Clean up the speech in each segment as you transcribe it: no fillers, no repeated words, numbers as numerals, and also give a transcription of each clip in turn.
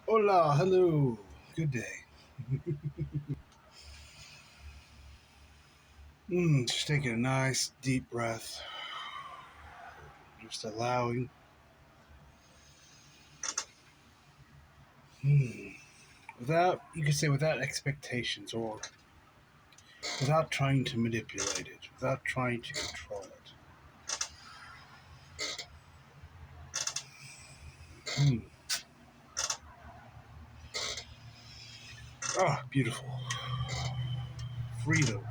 Hola, hello, good day. Just taking a nice deep breath, just allowing, mm, without, you could say, without expectations or without trying to manipulate it, without trying to control it. Hmm. Ah, beautiful. Freedom.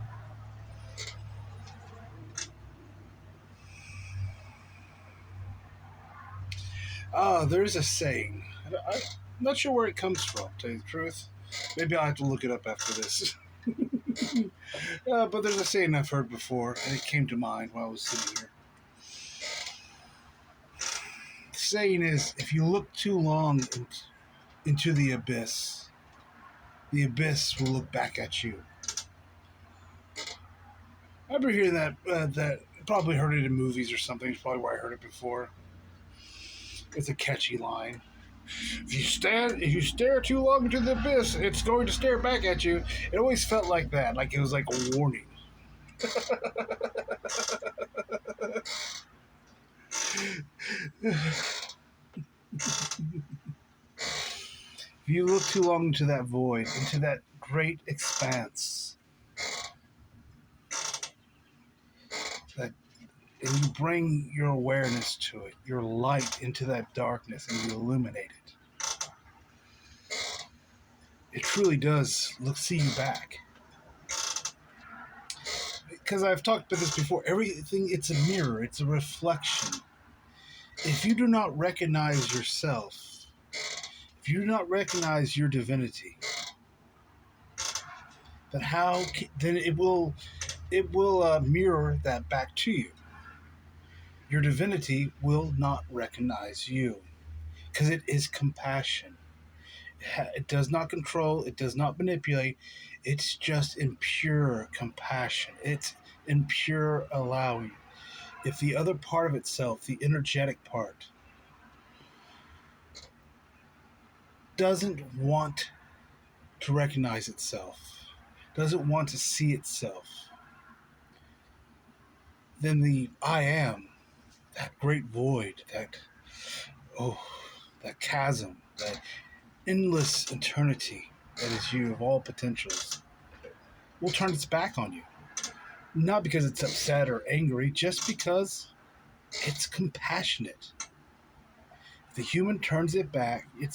There's a saying. I'm not sure where it comes from, to tell you the truth. Maybe I'll have to look it up after this. But there's a saying I've heard before, and it came to mind while I was sitting here. The saying is, if you look too long into the abyss will look back at you. I remember hearing that probably heard it in movies or something. It's probably where I heard it before. It's a catchy line. If you stare too long into the abyss, it's going to stare back at you. It always felt like that, like it was like a warning. If you look too long into that void, into that great expanse, that and you bring your awareness to it, your light into that darkness, and you illuminate it truly does see you back. Because I've talked about this before, everything, it's a mirror, it's a reflection. If you do not recognize yourself, if you do not recognize your divinity, then then it will mirror that back to you. Your divinity will not recognize you because it is compassion. It does not control, it does not manipulate. It's just in pure compassion. It's in pure allowing. If the other part of itself, the energetic part, doesn't want to recognize itself, doesn't want to see itself, then the I am, that great void, oh, that chasm, that endless eternity that is you of all potentials, will turn its back on you. Not because it's upset or angry, just because it's compassionate. If the human turns its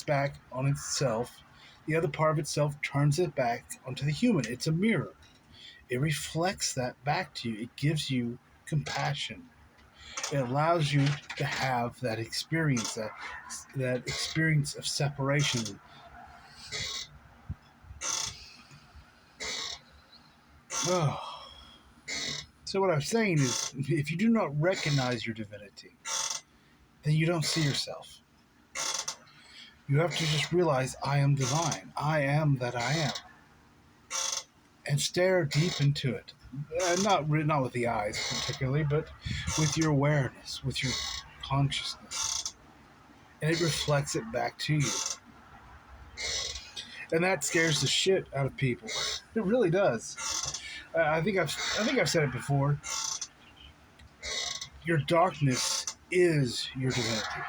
back on itself, the other part of itself turns it back onto the human. It's a mirror. It reflects that back to you. It gives you compassion. It allows you to have that experience, that experience of separation. Oh. So what I'm saying is, if you do not recognize your divinity, then you don't see yourself. You have to just realize, I am divine. I am that I am. And stare deep into it. Not with the eyes particularly, but with your awareness, with your consciousness. And it reflects it back to you. And that scares the shit out of people. It really does. I think I've said it before. Your darkness is your divinity.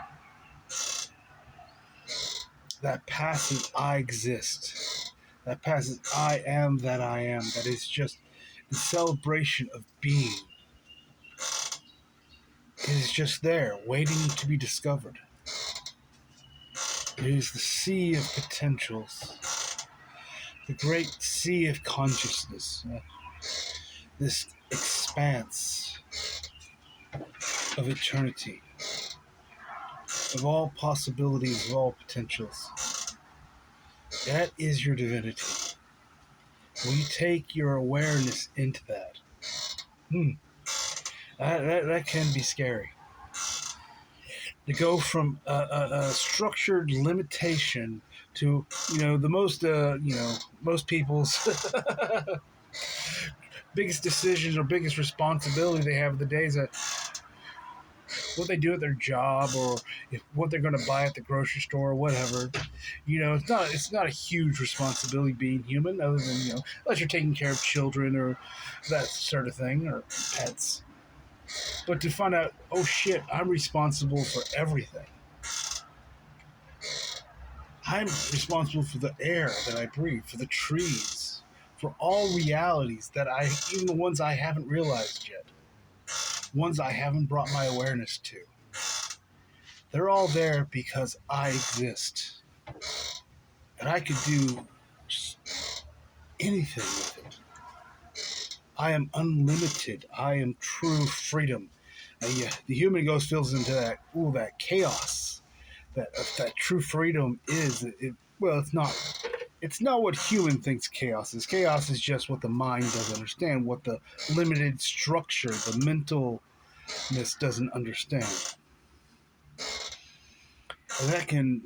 That passes I exist. That passes I am that I am. That is just the celebration of being. It is just there, waiting to be discovered. It is the sea of potentials, the great sea of consciousness, this expanse of eternity, of all possibilities, of all potentials. That is your divinity. When you take your awareness into that, that can be scary. To go from a structured limitation to, the most people's biggest decisions or biggest responsibility they have of the day is what they do at their job, or what they're going to buy at the grocery store, or whatever. It's not a huge responsibility being human, other than unless you're taking care of children or that sort of thing, or pets. But to find out, oh shit, I'm responsible for everything. I'm responsible for the air that I breathe, for the trees, for all realities even the ones I haven't realized yet, ones I haven't brought my awareness to. They're all there because I exist. And I could do anything with it. I am unlimited. I am true freedom. Yeah, the human ghost feels into that chaos. That true freedom is. Well, it's not. It's not what human thinks chaos is. Chaos is just what the mind doesn't understand. What the limited structure, the mentalness doesn't understand. And that can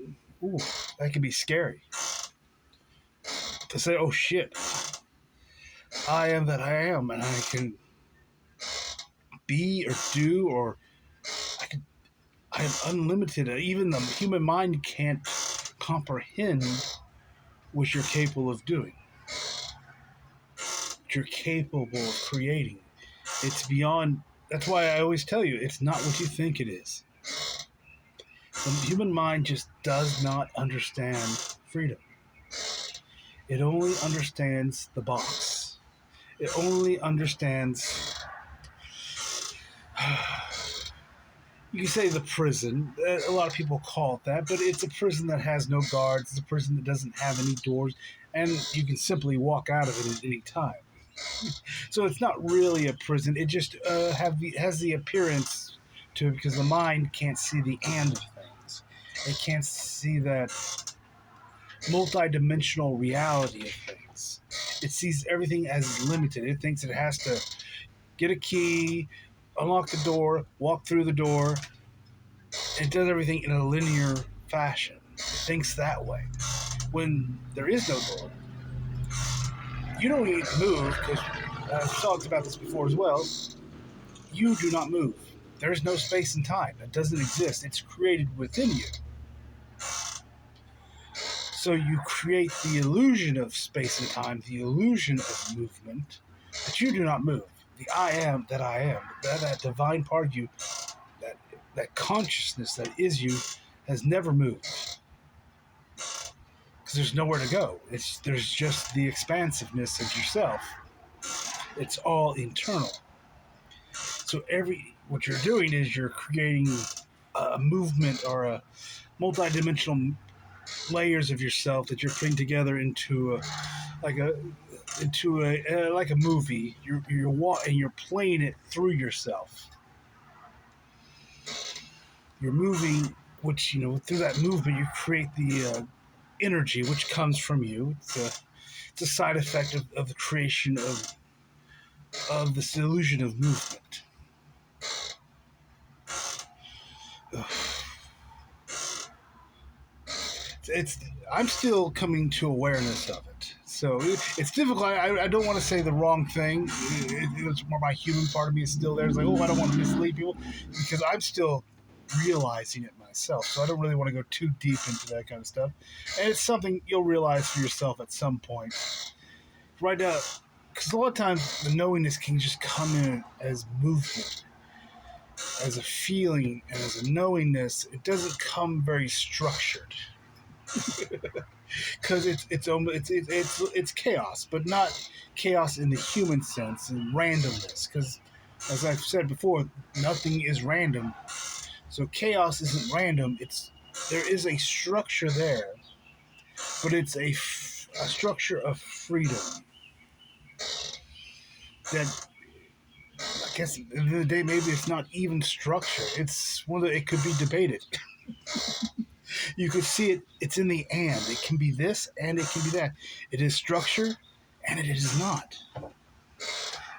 be scary. To say, oh shit, I am that I am, and I can be or do, or I am unlimited. Even the human mind can't comprehend what you're capable of doing. What you're capable of creating. It's beyond. That's why I always tell you, it's not what you think it is. The human mind just does not understand freedom. It only understands the box. It only understands. You can say the prison. A lot of people call it that, but it's a prison that has no guards. It's a prison that doesn't have any doors, and you can simply walk out of it at any time. So it's not really a prison. It just has the appearance to it because the mind can't see the end of things. It can't see that multi-dimensional reality of things. It sees everything as limited. It thinks it has to get a key, unlock the door, walk through the door. It does everything in a linear fashion. It thinks that way. When there is no door, you don't need to move, because I've talked about this before as well. You do not move. There is no space and time. It doesn't exist. It's created within you. So you create the illusion of space and time, the illusion of movement, but you do not move. The I am that I am, that divine part of you, that consciousness that is you, has never moved. Because there's nowhere to go. There's just the expansiveness of yourself. It's all internal. So what you're doing is you're creating a movement or a multi-dimensional layers of yourself that you're putting together into like a movie. You're playing it through yourself. You're moving, which through that movement you create the energy which comes from you. It's a side effect of the creation of this illusion of movement. I'm still coming to awareness of it, so it's difficult. I don't want to say the wrong thing. It's more my human part of me is still there. It's like, I don't want to mislead people, because I'm still realizing it myself, so I don't really want to go too deep into that kind of stuff. And it's something you'll realize for yourself at some point. Right now, because a lot of times the knowingness can just come in as movement, as a feeling, and as a knowingness. It doesn't come very structured. Because it's chaos, but not chaos in the human sense and randomness. Because as I've said before, nothing is random. So chaos isn't random. There is a structure there, but it's a structure of freedom. That, I guess at the end of the day, maybe it's not even structure. It could be debated. You could see it. It's in the and. It can be this and it can be that. It is structure and it is not.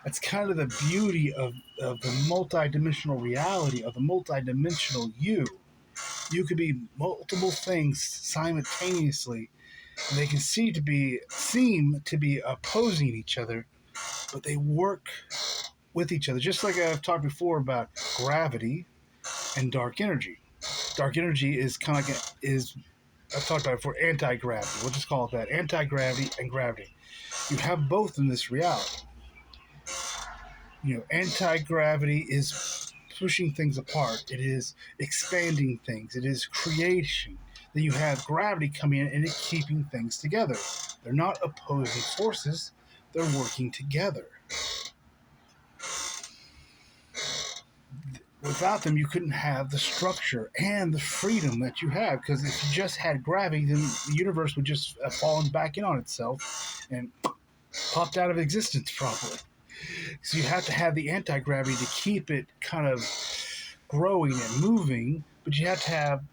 That's kind of the beauty of the multidimensional reality, of the multidimensional you. You could be multiple things simultaneously, and they can seem to be opposing each other, but they work with each other. Just like I've talked before about gravity and dark energy. Dark energy is kind of like I've talked about it before, anti-gravity. We'll just call it that, anti-gravity and gravity. You have both in this reality. Anti-gravity is pushing things apart. It is expanding things. It is creation. Then you have gravity coming in and it keeping things together. They're not opposing forces. They're working together. Without them, you couldn't have the structure and the freedom that you have. Because if you just had gravity, then the universe would just have fallen back in on itself and popped out of existence probably. So you have to have the anti-gravity to keep it kind of growing and moving, but you have to have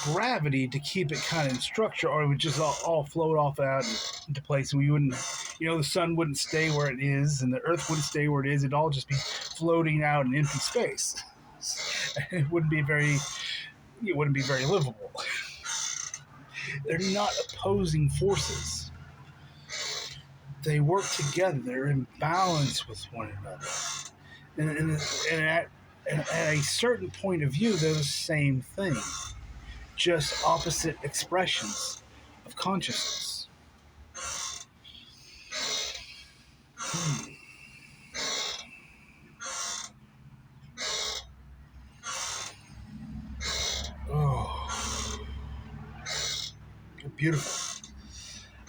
gravity to keep it kind of in structure, or it would just all float off out into place. And we wouldn't, the sun wouldn't stay where it is, and the earth wouldn't stay where it is. It'd all just be floating out in empty space. It wouldn't be very livable. They're not opposing forces. They work together. They're in balance with one another. And at a certain point of view, they're the same thing. Just opposite expressions of consciousness. Oh. Beautiful.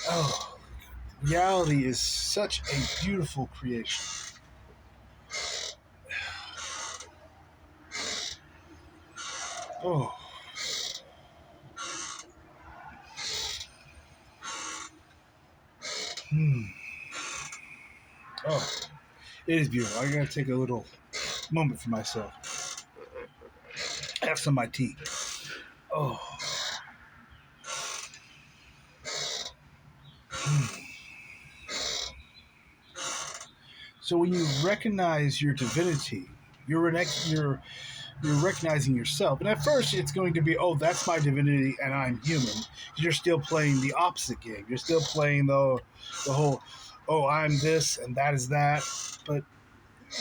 Oh. Reality is such a beautiful creation. Oh. Oh. It is beautiful. I gotta take a little moment for myself. Have some of my tea. Oh. So when you recognize your divinity, you're recognizing yourself. And at first it's going to be, oh, that's my divinity and I'm human. You're still playing the opposite game. You're still playing the whole, oh, I'm this and that is that. But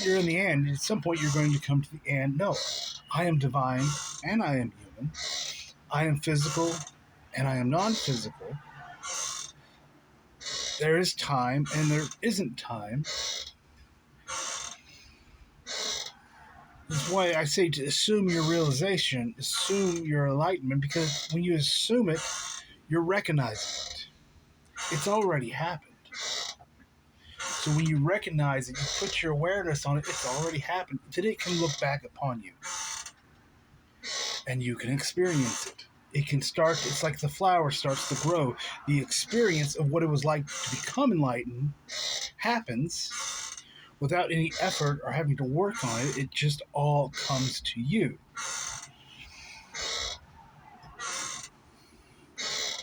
you're in the end, at some point you're going to come to the end. No, I am divine and I am human. I am physical and I am non-physical. There is time and there isn't time. That's why I say to assume your realization, assume your enlightenment, because when you assume it, you're recognizing it. It's already happened. So when you recognize it, you put your awareness on it, it's already happened. Then it can look back upon you. And you can experience it. It can start, it's like the flower starts to grow. The experience of what it was like to become enlightened happens without any effort or having to work on it. It just all comes to you.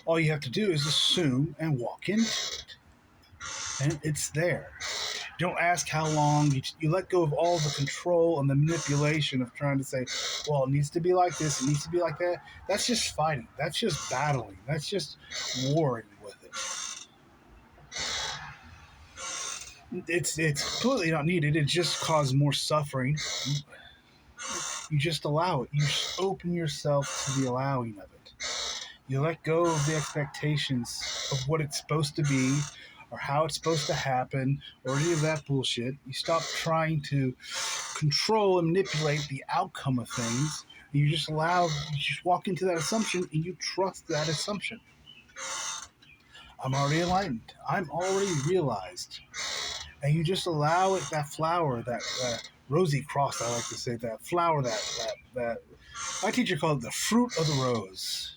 All you have to do is assume and walk into it. And it's there. Don't ask how long. You let go of all the control and the manipulation of trying to say, well, it needs to be like this, it needs to be like that. That's just fighting. That's just battling. That's just warring with it. It's completely not needed. It just causes more suffering. You just allow it. You just open yourself to the allowing of it. You let go of the expectations of what it's supposed to be or how it's supposed to happen or any of that bullshit. You stop trying to control and manipulate the outcome of things. You just walk into that assumption and you trust that assumption. I'm already enlightened. I'm already realized. And you just allow it, that flower, that rosy cross, I like to say, that flower, that my teacher called it the fruit of the rose.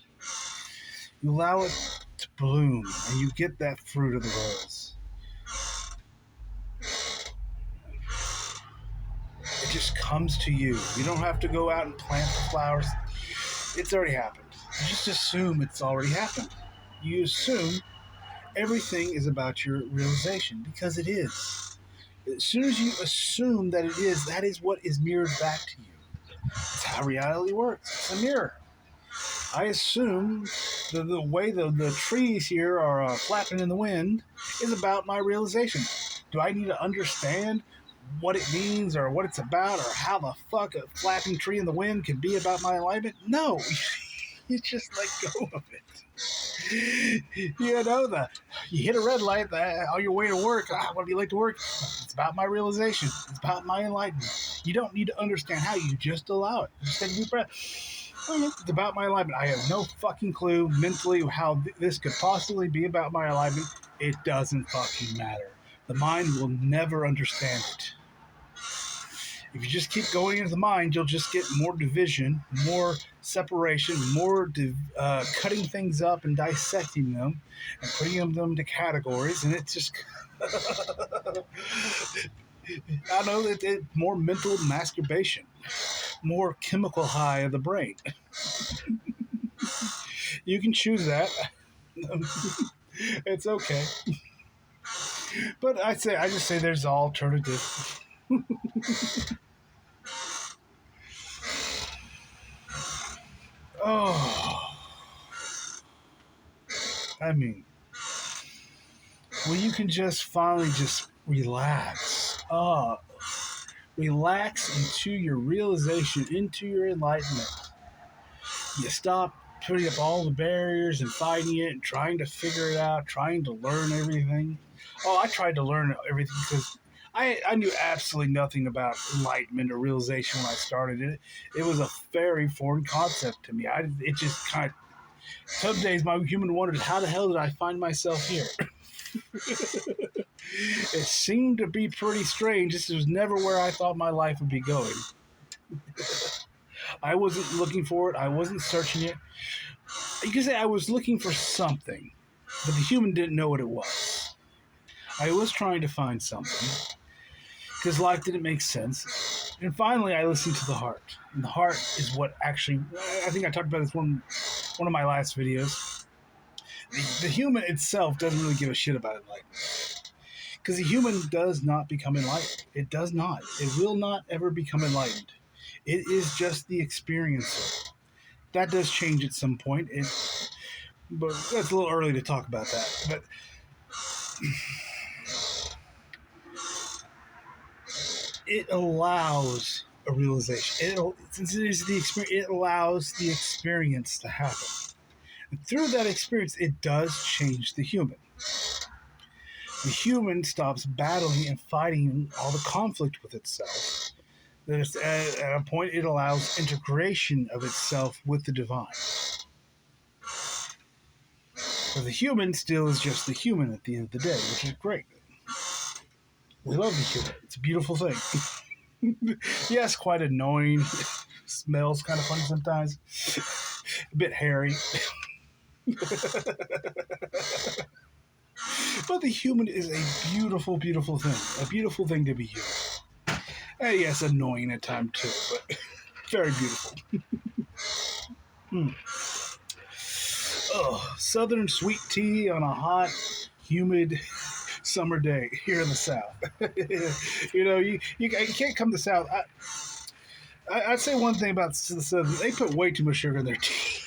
You allow it to bloom, and you get that fruit of the rose. It just comes to you. You don't have to go out and plant the flowers. It's already happened. You just assume it's already happened. You assume everything is about your realization, because it is. As soon as you assume that it is, that is what is mirrored back to you. That's how reality works. It's a mirror. I assume the way the trees here are flapping in the wind is about my realization. Do I need to understand what it means or what it's about or how the fuck a flapping tree in the wind can be about my enlightenment. No, you just let go of it. You know, you hit a red light on your way to work. What do you like to work? It's about my realization. It's about my enlightenment. You don't need to understand how. You just allow it. Just take a deep breath. It's about my enlightenment. I have no fucking clue mentally how this could possibly be about my enlightenment. It doesn't fucking matter. The mind will never understand it. If you just keep going into the mind, you'll just get more division, more separation, more cutting things up and dissecting them and putting them into categories. And it's just, I know that more mental masturbation, more chemical high of the brain. You can choose that. It's okay. But I just say there's alternative. Oh, I mean, well, you can just finally just relax. Relax into your realization, into your enlightenment. You stop putting up all the barriers and fighting it and trying to figure it out, trying to learn everything. Oh, I tried to learn everything because I knew absolutely nothing about enlightenment or realization when I started it. It was a very foreign concept to me. It just kind of, some days my human wondered, how the hell did I find myself here? It seemed to be pretty strange. This was never where I thought my life would be going. I wasn't looking for it. I wasn't searching it. You could say I was looking for something, but the human didn't know what it was. I was trying to find something because life didn't make sense. And finally, I listened to the heart. And the heart is what actually, I think I talked about this one of my last videos. The human itself doesn't really give a shit about enlightenment. Because the human does not become enlightened. It does not. It will not ever become enlightened. It is just the experiencer. That does change at some point. But that's a little early to talk about that. But it allows a realization. Since it is the experience, it allows the experience to happen. And through that experience, it does change the human. The human stops battling and fighting all the conflict with itself. At a point, it allows integration of itself with the divine. But the human still is just the human at the end of the day, which is great. We love the human. It's a beautiful thing. Yes, quite annoying. Smells kind of funny sometimes. A bit hairy. But the human is a beautiful, beautiful thing. A beautiful thing to be human. And yes, annoying at times too, but very beautiful. Oh, southern sweet tea on a hot, humid summer day here in the South. You can't come to the South. I'd say one thing about the South, they put way too much sugar in their tea.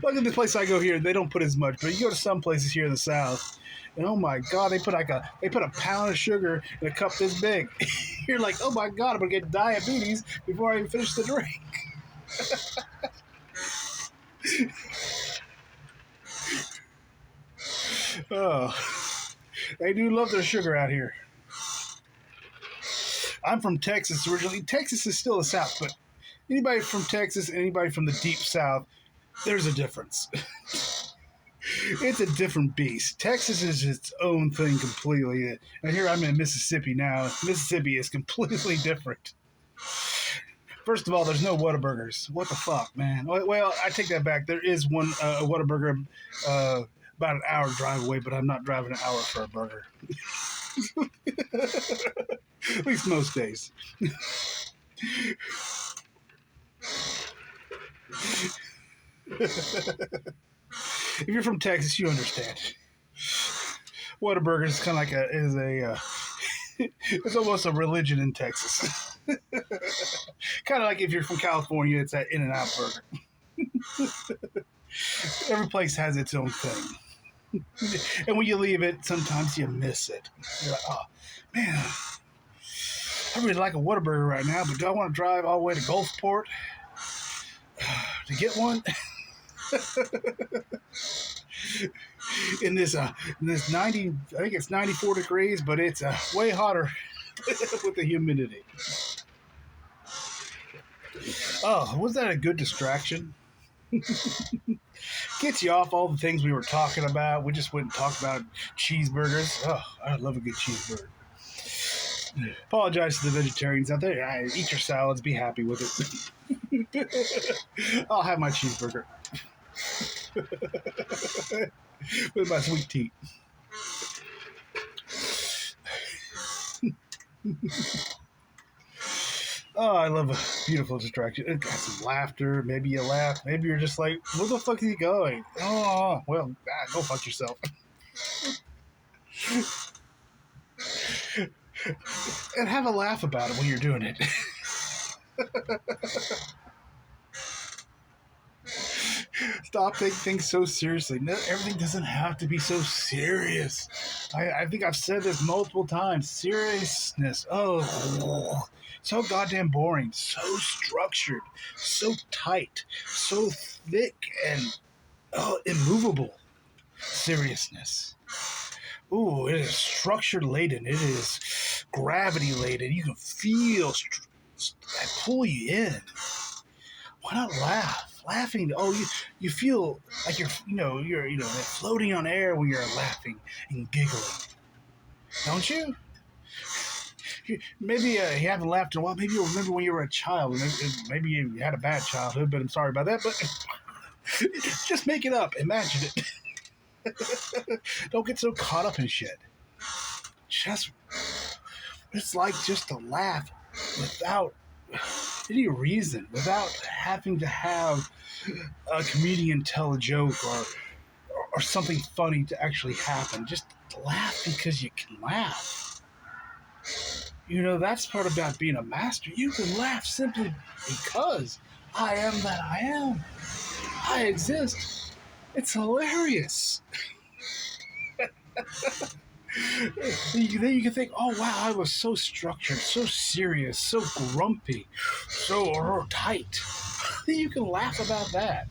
Look at the place I go here, they don't put as much, but you go to some places here in the South, and oh my God, they put a pound of sugar in a cup this big. You're like, oh my God, I'm gonna get diabetes before I even finish the drink. Oh, they do love their sugar out here. I'm from Texas originally. Texas is still the South, but anybody from Texas, anybody from the deep South, there's a difference. It's a different beast. Texas is its own thing completely. And here I'm in Mississippi now. Mississippi is completely different. First of all, there's no Whataburgers. What the fuck, man? Well, I take that back. There is one Whataburger about an hour drive away, but I'm not driving an hour for a burger. At least most days. If you're from Texas, you understand. Whataburger is kind of like it's almost a religion in Texas. Kind of like if you're from California, it's that In-N-Out burger. Every place has its own thing. And when you leave it, sometimes you miss it. You're like, oh, man, I really like a Whataburger right now, but do I want to drive all the way to Gulfport to get one? In this 90, I think it's 94 degrees, but it's way hotter with the humidity. Oh, was that a good distraction? Gets you off all the things we were talking about. We just went and talked about cheeseburgers. Oh, I love a good cheeseburger. Apologize to the vegetarians out there. Eat your salads. Be happy with it. I'll have my cheeseburger with my sweet tea. Oh, I love a beautiful distraction. It got some laughter. Maybe you laugh. Maybe you're just like, where the fuck is he going? Oh, well, go fuck yourself. And have a laugh about it when you're doing it. Stop taking things so seriously. No, everything doesn't have to be so serious. I think I've said this multiple times. Seriousness. Oh, so goddamn boring. So structured. So tight. So thick and immovable. Seriousness. Ooh, it is structure laden. It is gravity laden. You can feel that pull you in. Why not laugh? Laughing. Oh, you feel like you're floating on air when you're laughing and giggling, don't you? Maybe you haven't laughed in a while. Maybe you'll remember when you were a child. Maybe you had a bad childhood, but I'm sorry about that. But just make it up. Imagine it. Don't get so caught up in shit. It's like just to laugh without any reason, without having to have a comedian tell a joke or something funny to actually happen. Just laugh because you can laugh. That's part about being a master. You can laugh simply because I am that I am. I exist. It's hilarious. Then you can think, oh wow, I was so structured, so serious, so grumpy, so tight. Then you can laugh about that.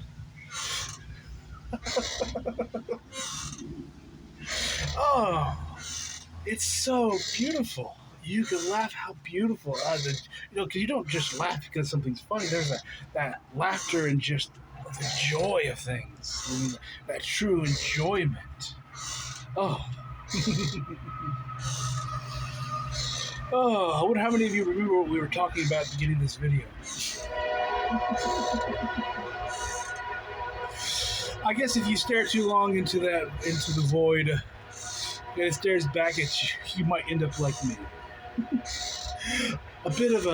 Oh, it's so beautiful. You can laugh how beautiful, because you don't just laugh because something's funny. There's that laughter and just the joy of things, that true enjoyment. Oh. Oh, I wonder how many of you remember what we were talking about at the beginning of this video. I guess if you stare too long into the void, and it stares back at you, you might end up like me. a bit of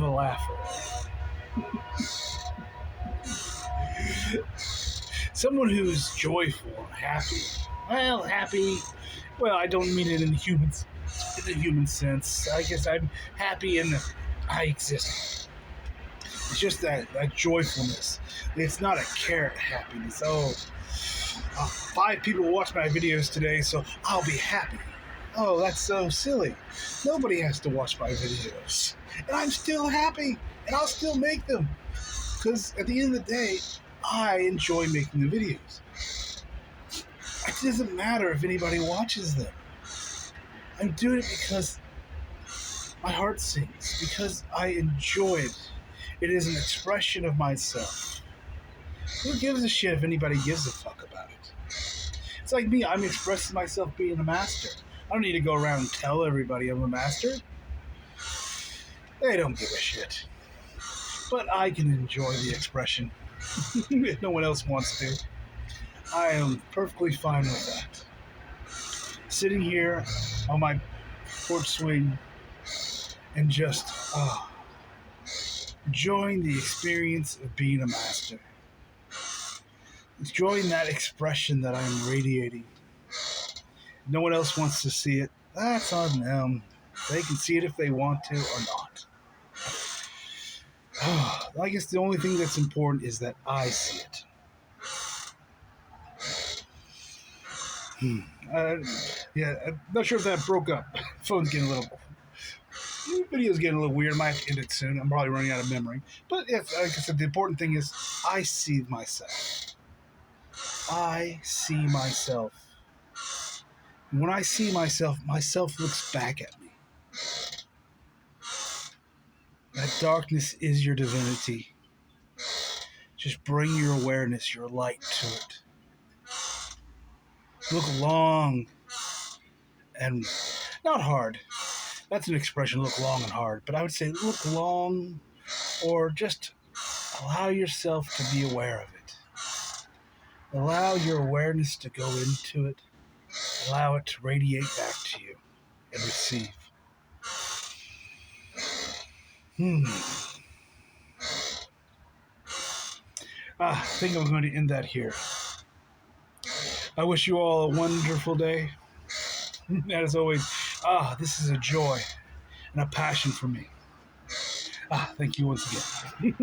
a laugher. Someone who's joyful and happy. Well, happy. Well, I don't mean it in the human sense. I guess I'm happy in that I exist. It's just that joyfulness. It's not a carrot happiness. Oh, 5 people watched my videos today, so I'll be happy. Oh, that's so silly. Nobody has to watch my videos. And I'm still happy. And I'll still make them. Because at the end of the day, I enjoy making the videos. It doesn't matter if anybody watches them. I'm doing it because my heart sings. Because I enjoy it. It is an expression of myself. Who gives a shit if anybody gives a fuck about it? It's like me. I'm expressing myself being a master. I don't need to go around and tell everybody I'm a master. They don't give a shit. But I can enjoy the expression. If no one else wants to. I am perfectly fine with that. Sitting here on my porch swing and just enjoying the experience of being a master. Enjoying that expression that I'm radiating. No one else wants to see it. That's on them. They can see it if they want to or not. I guess the only thing that's important is that I see it. Uh, yeah, I'm not sure if that broke up. Phone's getting a little. Video's getting a little weird. I might have to end it soon. I'm probably running out of memory. But yes, like I said, the important thing is I see myself. I see myself. And when I see myself looks back at me. That darkness is your divinity. Just bring your awareness, your light to it. Look long and not hard. That's an expression, look long and hard. But I would say look long or just allow yourself to be aware of it. Allow your awareness to go into it. Allow it to radiate back to you and receive. I think I'm going to end that here. I wish you all a wonderful day. As always, this is a joy and a passion for me. Thank you once again.